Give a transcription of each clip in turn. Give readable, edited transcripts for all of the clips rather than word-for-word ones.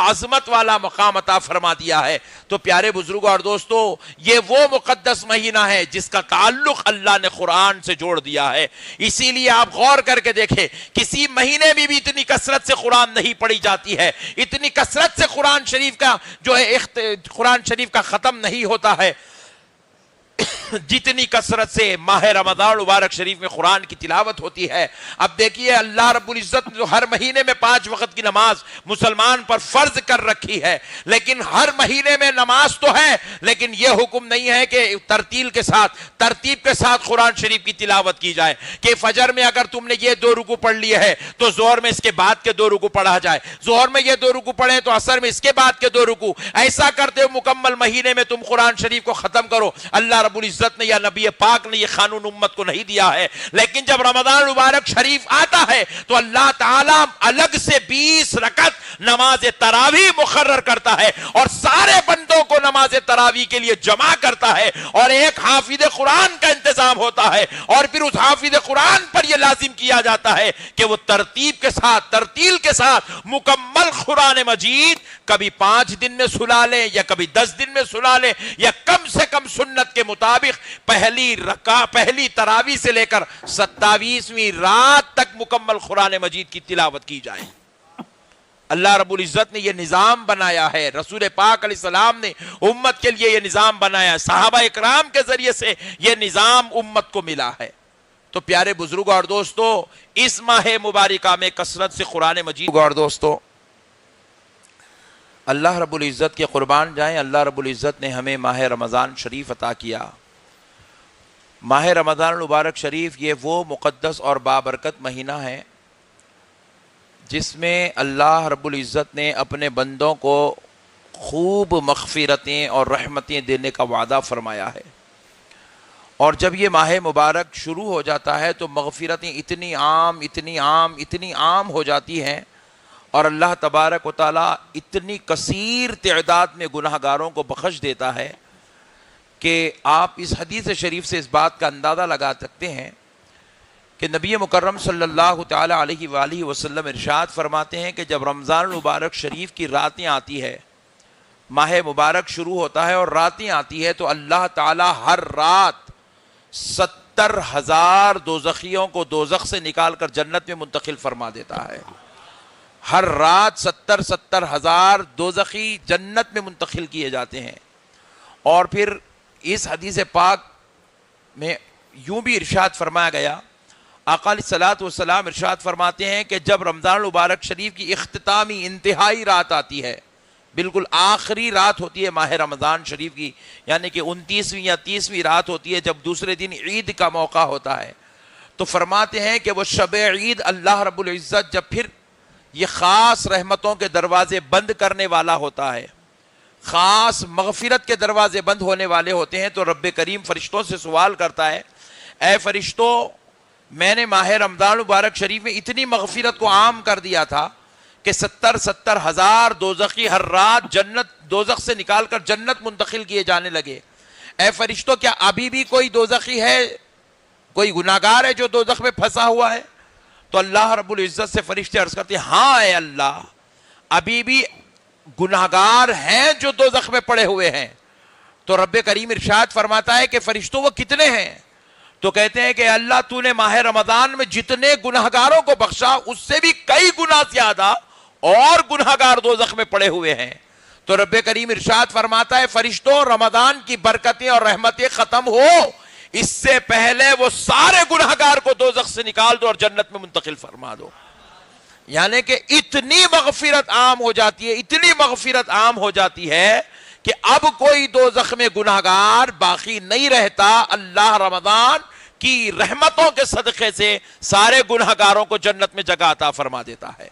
عظمت والا مقام عطا فرما دیا ہے۔ تو پیارے بزرگوں اور دوستو، یہ وہ مقدس مہینہ ہے جس کا تعلق اللہ نے قرآن سے جوڑ دیا ہے۔ اسی لیے آپ غور کر کے دیکھیں، کسی مہینے میں بھی اتنی کثرت سے قرآن نہیں پڑھی جاتی ہے، اتنی کثرت سے قرآن شریف کا جو ہے قرآن شریف کا ختم نہیں ہوتا ہے جتنی کثرت سے ماہ رمضان مبارک شریف میں قرآن کی تلاوت ہوتی ہے۔ اب دیکھیے، اللہ رب العزت جو ہر مہینے میں 5 وقت کی نماز مسلمان پر فرض کر رکھی ہے، لیکن ہر مہینے میں نماز تو ہے، لیکن یہ حکم نہیں ہے کہ ترتیب کے ساتھ قرآن شریف کی تلاوت کی جائے، کہ فجر میں اگر تم نے یہ 2 رکوع پڑھ لیے ہے تو ظہر میں اس کے بعد کے 2 رکوع پڑھا جائے، ظہر میں یہ 2 رکوع پڑھیں تو عصر میں اس کے بعد کے 2 رکوع، ایسا کرتے ہو مکمل مہینے میں تم قرآن شریف کو ختم کرو۔ اللہ رب العزت نے یا نبی پاک نے یہ قانون امت کو نہیں دیا ہے، لیکن جب رمضان مبارک شریف آتا ہے تو اللہ تعالیٰ الگ سے 20 رکعت نماز تراویح مقرر کرتا ہے اور سارے بندوں کو نماز تراویح کے لیے جمع کرتا ہے، اور ایک حافظ قرآن کا انتظام ہوتا ہے، اور پھر اس حافظ قرآن پر یہ لازم کیا جاتا ہے کہ وہ ترتیل کے ساتھ مکمل قرآن مجید کبھی 5 دن میں سنا لیں یا کبھی 10 دن میں سنا لیں، یا کم سے کم سنت کے مطابق پہلی تراویح سے لے کر 27ویں رات تک مکمل قرآن مجید کی تلاوت کی جائے۔ اللہ رب العزت نے یہ نظام بنایا ہے، رسول پاک علیہ السلام نے امت کے لیے یہ نظام بنایا، صحابہ اکرام کے ذریعے سے یہ نظام امت کو ملا ہے۔ تو پیارے بزرگوں اور دوستو، اس ماہ مبارکہ میں کثرت سے قرآن مجید اور دوستو، اللہ رب العزت کے قربان جائیں، اللہ رب العزت نے ہمیں ماہ رمضان شریف عطا کیا۔ ماہ رمضان مبارک شریف یہ وہ مقدس اور بابرکت مہینہ ہے جس میں اللہ رب العزت نے اپنے بندوں کو خوب مغفرتیں اور رحمتیں دینے کا وعدہ فرمایا ہے، اور جب یہ ماہ مبارک شروع ہو جاتا ہے تو مغفرتیں اتنی عام ہو جاتی ہیں، اور اللہ تبارک و تعالیٰ اتنی کثیر تعداد میں گناہ گاروں کو بخش دیتا ہے کہ آپ اس حدیث شریف سے اس بات کا اندازہ لگا سکتے ہیں کہ نبی مکرم صلی اللہ تعالی علیہ وآلہ وسلم ارشاد فرماتے ہیں کہ جب رمضان مبارک شریف کی راتیں آتی ہے، ماہ مبارک شروع ہوتا ہے اور راتیں آتی ہے، تو اللہ تعالیٰ ہر رات 70,000 دوزخیوں کو دوزخ سے نکال کر جنت میں منتقل فرما دیتا ہے۔ ہر رات 70,000 دوزخی جنت میں منتقل کیے جاتے ہیں۔ اور پھر اس حدیث پاک میں یوں بھی ارشاد فرمایا گیا، آقا علیہ الصلوۃ والسلام ارشاد فرماتے ہیں کہ جب رمضان مبارک شریف کی اختتامی انتہائی رات آتی ہے، بالکل آخری رات ہوتی ہے ماہ رمضان شریف کی، یعنی کہ 29ویں یا 30ویں رات ہوتی ہے، جب دوسرے دن عید کا موقع ہوتا ہے، تو فرماتے ہیں کہ وہ شب عید اللہ رب العزت جب پھر یہ خاص رحمتوں کے دروازے بند کرنے والا ہوتا ہے، خاص مغفرت کے دروازے بند ہونے والے ہوتے ہیں، تو رب کریم فرشتوں سے سوال کرتا ہے، اے فرشتوں، میں نے ماہ رمضان مبارک شریف میں اتنی مغفرت کو عام کر دیا تھا کہ 70,000 دوزخی ہر رات دوزخ سے نکال کر جنت منتقل کیے جانے لگے، اے فرشتوں کیا ابھی بھی کوئی دوزخی ہے، کوئی گناہگار ہے جو دوزخ میں پھنسا ہوا ہے؟ تو اللہ رب العزت سے فرشتے عرض کرتے ہیں، ہاں اے اللہ، ابھی بھی گناہگار ہیں جو دوزخ میں پڑے ہوئے ہیں۔ تو رب کریم ارشاد فرماتا ہے کہ فرشتوں وہ کتنے ہیں؟ تو کہتے ہیں کہ اللہ تو نے ماہ رمضان میں جتنے گناہگاروں کو بخشا اس سے بھی کئی گنا زیادہ اور گناہگار دوزخ میں پڑے ہوئے ہیں۔ تو رب کریم ارشاد فرماتا ہے، فرشتوں، رمضان کی برکتیں اور رحمتیں ختم ہو اس سے پہلے وہ سارے گناہگار کو دوزخ سے نکال دو اور جنت میں منتقل فرما دو۔ یعنی کہ اتنی مغفرت عام ہو جاتی ہے کہ اب کوئی دوزخ میں گناہگار باقی نہیں رہتا۔ اللہ رمضان کی رحمتوں کے صدقے سے سارے گناہگاروں کو جنت میں جگہ عطا فرما دیتا ہے۔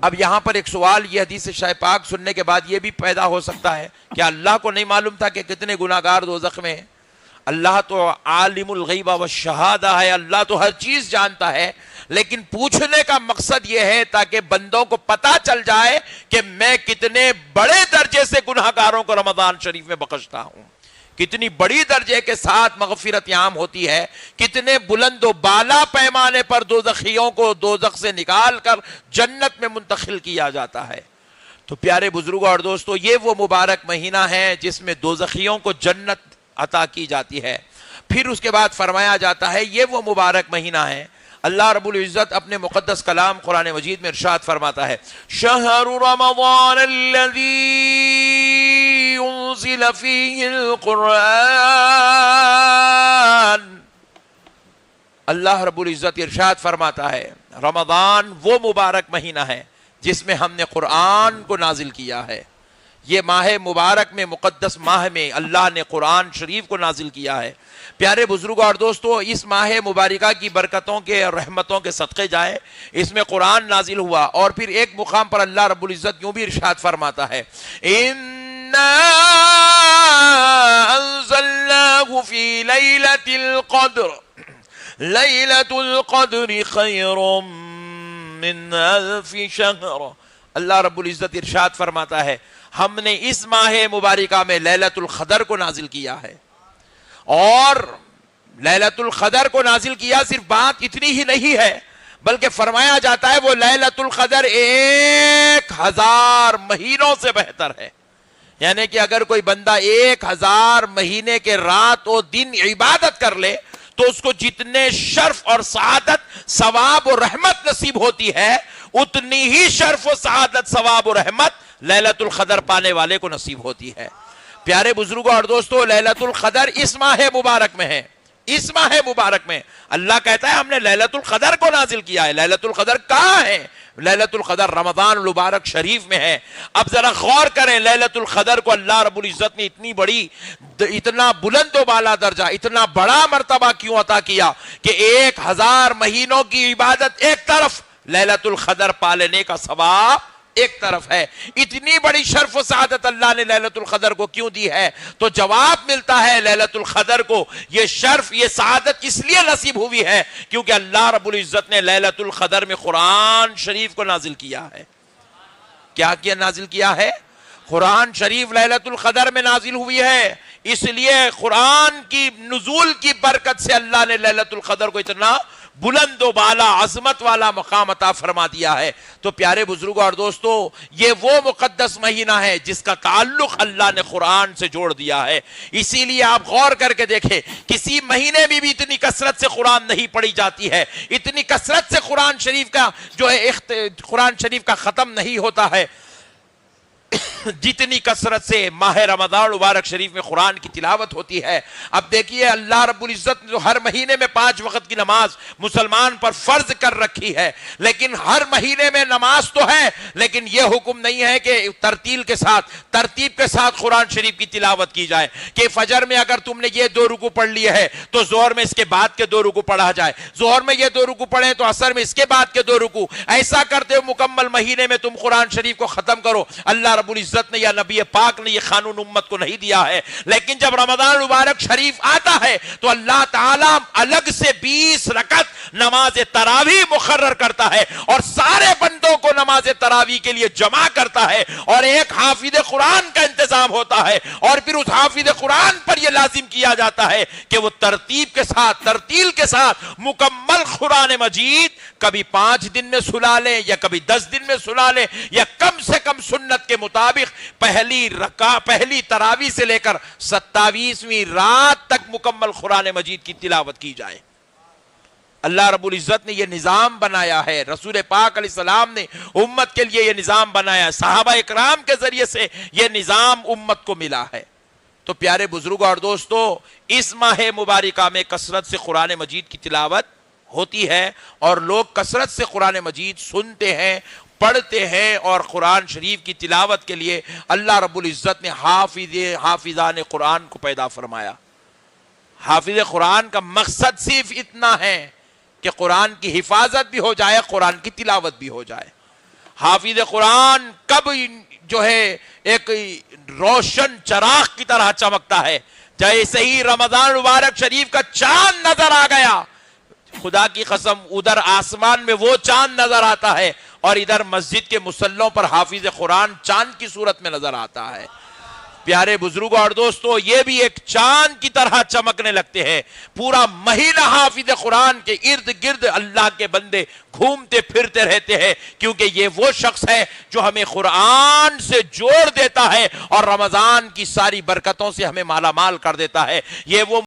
اب یہاں پر ایک سوال یہ حدیث شاہ پاک سننے کے بعد یہ بھی پیدا ہو سکتا ہے کہ اللہ کو نہیں معلوم تھا کہ کتنے گناہگار دوزخ میں ہیں؟ اللہ تو عالم الغیب والشہادہ ہے، اللہ تو ہر چیز جانتا ہے، لیکن پوچھنے کا مقصد یہ ہے تاکہ بندوں کو پتا چل جائے کہ میں کتنے بڑے درجے سے گناہگاروں کو رمضان شریف میں بخشتا ہوں، کتنی بڑی درجے کے ساتھ مغفرت عام ہوتی ہے، کتنے بلند و بالا پیمانے پر دوزخیوں کو دوزخ سے نکال کر جنت میں منتقل کیا جاتا ہے۔ تو پیارے بزرگوں اور دوستو، یہ وہ مبارک مہینہ ہے جس میں دوزخیوں کو جنت عطا کی جاتی ہے۔ پھر اس کے بعد فرمایا جاتا ہے یہ وہ مبارک مہینہ ہے، اللہ رب العزت اپنے مقدس کلام قرآن مجید میں ارشاد فرماتا ہے شہر رمضان الذی انزل فیہ القرآن، اللہ رب العزت ارشاد فرماتا ہے رمضان وہ مبارک مہینہ ہے جس میں ہم نے قرآن کو نازل کیا ہے۔ یہ ماہ مبارک میں، مقدس ماہ میں اللہ نے قرآن شریف کو نازل کیا ہے۔ پیارے بزرگوں اور دوستو، اس ماہ مبارکہ کی برکتوں کے اور رحمتوں کے صدقے جائے، اس میں قرآن نازل ہوا، اور پھر ایک مقام پر اللہ رب العزت یوں بھی ارشاد فرماتا ہے اِنَّا أَنزَلْنَاهُ فِي لَيْلَةِ الْقَدْرِ لَيْلَةُ الْقَدْرِ خَيْرٌ مِّنْ أَلْفِ شَهْرٍ، اللہ رب العزت ارشاد فرماتا ہے ہم نے اس ماہ مبارکہ میں لیلۃ القدر کو نازل کیا ہے۔ اور لیلۃ القدر کو نازل کیا، صرف بات اتنی ہی نہیں ہے بلکہ فرمایا جاتا ہے وہ لیلۃ القدر 1000 مہینوں سے بہتر ہے۔ یعنی کہ اگر کوئی بندہ 1000 مہینے کے رات و دن عبادت کر لے تو اس کو جتنے شرف اور سعادت، ثواب و رحمت نصیب ہوتی ہے، اتنی ہی شرف و سعادت، ثواب و رحمت لیلۃ القدر پانے والے کو نصیب ہوتی ہے۔ پیارے بزرگوں اور دوستو، لیلۃ القدر اس ماہ مبارک میں ہے۔ اس ماہ مبارک میں اللہ کہتا ہے ہم نے لیلۃ القدر کو نازل کیا ہے۔ لیلۃ القدر کہاں ہے؟ لیلۃ القدر رمضان المبارک شریف میں ہے۔ اب ذرا غور کریں، لیلۃ القدر کو اللہ رب العزت نے اتنا بلند و بالا درجہ، اتنا بڑا مرتبہ کیوں عطا کیا کہ 1000 مہینوں کی عبادت ایک طرف، لیلۃ القدر پا لینے کا ثواب ایک طرف ہے۔ اتنی بڑی شرف و سعادت اللہ نے لیلۃ القدر کو کیوں دی ہے؟ تو جواب ملتا ہے لیلۃ القدر کو یہ شرف، یہ سعادت اس لیے نصیب ہوئی ہے کیونکہ اللہ رب العزت نے لیلۃ القدر میں قرآن شریف کو نازل کیا ہے۔ کیا نازل کیا ہے؟ قرآن شریف لیلۃ القدر میں نازل ہوئی ہے، اس لیے قرآن کی نزول کی برکت سے اللہ نے لیلۃ القدر کو اتنا بلند و بالا، عظمت والا مقام عطا فرما دیا ہے۔ تو پیارے بزرگوں اور دوستو، یہ وہ مقدس مہینہ ہے جس کا تعلق اللہ نے قرآن سے جوڑ دیا ہے۔ اسی لیے آپ غور کر کے دیکھیں، کسی مہینے میں بھی اتنی کثرت سے قرآن نہیں پڑھی جاتی ہے، اتنی کثرت سے قرآن شریف کا قرآن شریف کا ختم نہیں ہوتا ہے جتنی کثرت سے ماہ رمضان مبارک شریف میں قرآن کی تلاوت ہوتی ہے۔ اب دیکھیے اللہ رب العزت نے ہر مہینے میں 5 وقت کی نماز مسلمان پر فرض کر رکھی ہے، لیکن ہر مہینے میں نماز تو ہے، لیکن یہ حکم نہیں ہے کہ ترتیب کے ساتھ قرآن شریف کی تلاوت کی جائے کہ فجر میں اگر تم نے یہ 2 رکوع پڑھ لیے ہے تو ظہر میں اس کے بعد کے 2 رکوع پڑھا جائے، ظہر میں یہ 2 رکوع پڑھیں تو عصر میں اس کے بعد کے 2 رکوع، ایسا کرتے ہو مکمل مہینے میں تم قرآن شریف کو ختم کرو۔ اللہ رب العزت نے یا نبی پاک نے یہ قانون امت کو نہیں دیا ہے، لیکن جب رمضان مبارک شریف آتا ہے تو اللہ تعالیٰ الگ سے 20 رکعت نماز تراویح مقرر کرتا ہے اور سارے بندوں کو نماز تراویح کے لیے جمع کرتا ہے، اور ایک حافظ قرآن کا انتظام ہوتا ہے، اور پھر اس حافظ قرآن پر یہ لازم کیا جاتا ہے کہ وہ ترتیل کے ساتھ مکمل قرآن مجید کبھی 5 دن میں سنا لیں یا کبھی 10 دن میں سنا لیں، یا کم سے کم سنت کے مطابق پہلی تراویح سے لے کر 27ویں رات تک مکمل قرآن مجید کی تلاوت کی جائے۔ اللہ رب العزت نے یہ نظام بنایا ہے، رسول پاک علیہ السلام نے امت کے لیے یہ نظام بنایا ہے، صحابہ اکرام کے ذریعے سے یہ نظام امت کو ملا ہے۔ تو پیارے بزرگوں اور دوستو، اس ماہ مبارکہ میں کثرت سے قرآن مجید کی تلاوت ہوتی ہے، اور لوگ کثرت سے قرآن مجید سنتے ہیں، پڑھتے ہیں، اور قرآن شریف کی تلاوت کے لیے اللہ رب العزت نے حافظان قرآن کو پیدا فرمایا۔ حافظ قرآن کا مقصد صرف اتنا ہے کہ قرآن کی حفاظت بھی ہو جائے، قرآن کی تلاوت بھی ہو جائے۔ حافظ قرآن کب ایک روشن چراغ کی طرح چمکتا ہے، جیسے ہی رمضان مبارک شریف کا چاند نظر آ گیا، خدا کی قسم ادھر آسمان میں وہ چاند نظر آتا ہے اور ادھر مسجد کے مصلوں پر حافظ قرآن چاند کی صورت میں نظر آتا ہے۔ پیارے بزرگوں اور دوستوں، یہ بھی ایک چاند کی طرح چمکنے لگتے ہیں. پورا مہینہ حافظ قرآن کے ارد گرد اللہ کے بندے گھومتے پھرتے رہتے ہیں، کیونکہ یہ وہ شخص ہے جو ہمیں قرآن سے جوڑ دیتا ہے اور رمضان کی ساری برکتوں سے ہمیں مالا مال کر دیتا ہے. یہ وہ